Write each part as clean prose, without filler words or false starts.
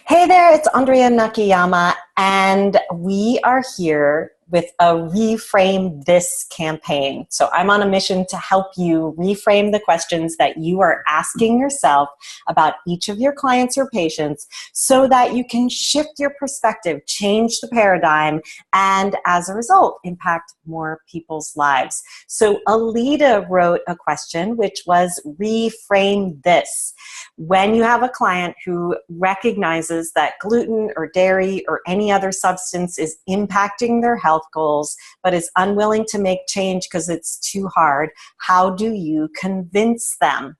Hey there, it's Andrea Nakayama, and we are here with a Reframe This campaign. So I'm on a mission to help you reframe the questions that you are asking yourself about each of your clients or patients so that you can shift your perspective, change the paradigm, and as a result, impact more people's lives. So Alida wrote a question which was reframe this. When you have a client who recognizes that gluten or dairy or any other substance is impacting their health goals, but is unwilling to make change because it's too hard, how do you convince them?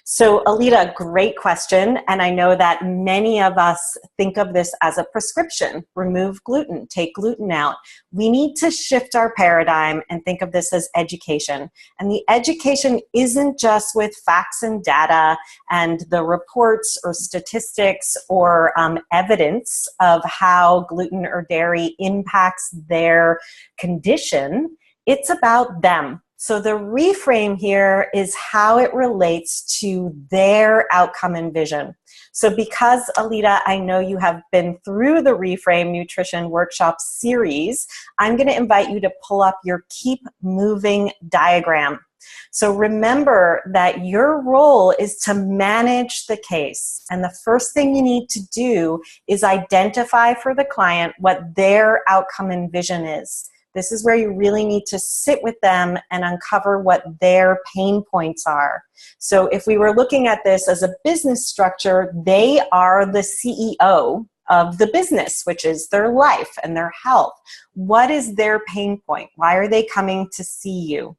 So Alida, great question. And I know that many of us think of this as a prescription. Remove gluten, take gluten out. We need to shift our paradigm and think of this as education. And the education isn't just with facts and data and the reports or statistics or evidence of how gluten or dairy impacts their condition. It's about them. So the reframe here is how it relates to their outcome and vision. So because, Alida, I know you have been through the Reframe Nutrition Workshop series, I'm going to invite you to pull up your Keep Moving diagram. So remember that your role is to manage the case. And the first thing you need to do is identify for the client what their outcome and vision is. This is where you really need to sit with them and uncover what their pain points are. So if we were looking at this as a business structure, they are the CEO of the business, which is their life and their health. What is their pain point? Why are they coming to see you?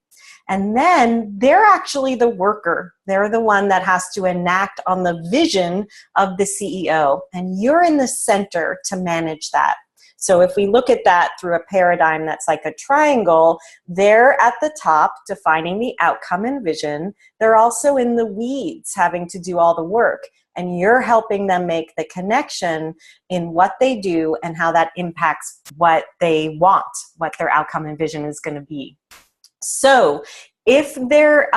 And then they're actually the worker. They're the one that has to enact on the vision of the CEO. And you're in the center to manage that. So if we look at that through a paradigm that's like a triangle, they're at the top defining the outcome and vision. They're also in the weeds having to do all the work. And you're helping them make the connection in what they do and how that impacts what they want, what their outcome and vision is going to be. So if they're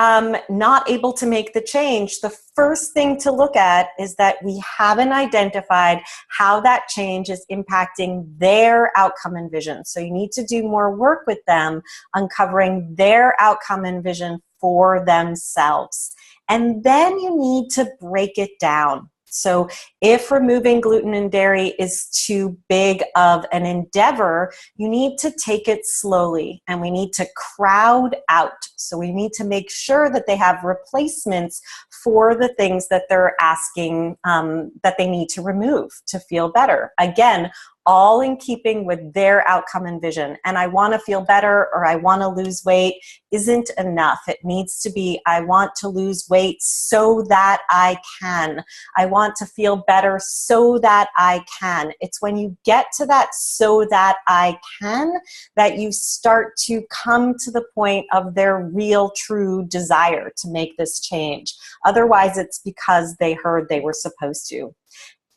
not able to make the change, the first thing to look at is that we haven't identified how that change is impacting their outcome and vision. So you need to do more work with them, uncovering their outcome and vision for themselves. And then you need to break it down. So if removing gluten and dairy is too big of an endeavor, you need to take it slowly and we need to crowd out. So we need to make sure that they have replacements for the things that they're asking that they need to remove to feel better. Again, all in keeping with their outcome and vision. And I want to feel better or I want to lose weight isn't enough. It needs to be, I want to lose weight so that I can. I want to feel better so that I can. It's when you get to that so that I can that you start to come to the point of their real true desire to make this change. Otherwise, it's because they heard they were supposed to.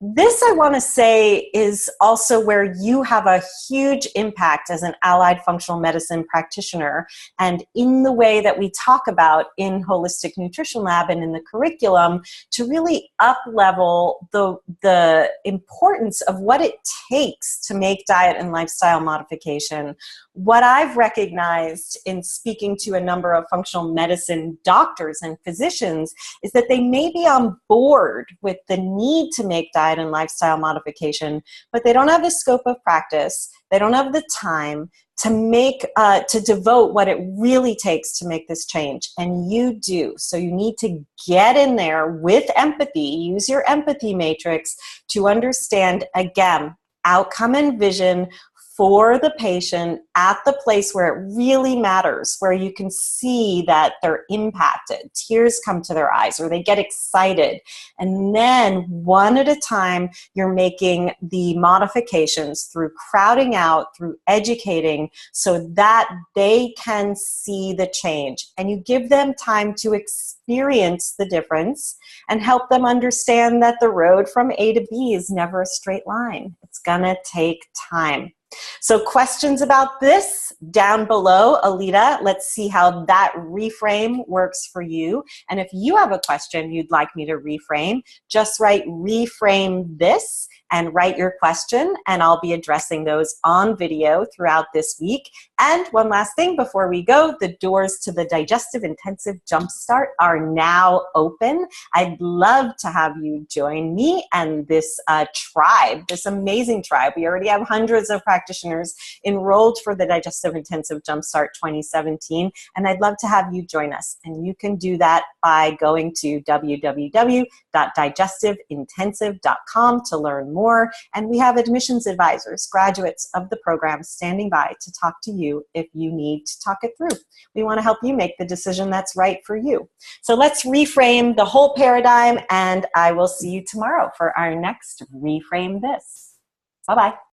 This, I want to say, is also where you have a huge impact as an allied functional medicine practitioner and in the way that we talk about in Holistic Nutrition Lab and in the curriculum to really up-level the importance of what it takes to make diet and lifestyle modification. What I've recognized in speaking to a number of functional medicine doctors and physicians is that they may be on board with the need to make diet and lifestyle modification, but they don't have the scope of practice. They don't have the time to devote what it really takes to make this change. And you do. So you need to get in there with empathy, use your empathy matrix to understand, again, outcome and vision for the patient at the place where it really matters, where you can see that they're impacted. Tears come to their eyes or they get excited. And then one at a time, you're making the modifications through crowding out, through educating, so that they can see the change. And you give them time to experience the difference and help them understand that the road from A to B is never a straight line. It's gonna take time. So questions about this down below, Alida. Let's see how that reframe works for you. And if you have a question you'd like me to reframe, just write reframe this and write your question, and I'll be addressing those on video throughout this week. And one last thing before we go, the doors to the Digestive Intensive Jumpstart are now open. I'd love to have you join me and this tribe, this amazing tribe. We already have hundreds of practitioners enrolled for the Digestive Intensive Jumpstart 2017, and I'd love to have you join us. And you can do that by going to www.digestiveintensive.com to learn more. And we have admissions advisors, graduates of the program, standing by to talk to you if you need to talk it through. We want to help you make the decision that's right for you. So let's reframe the whole paradigm, and I will see you tomorrow for our next Reframe This. Bye-bye.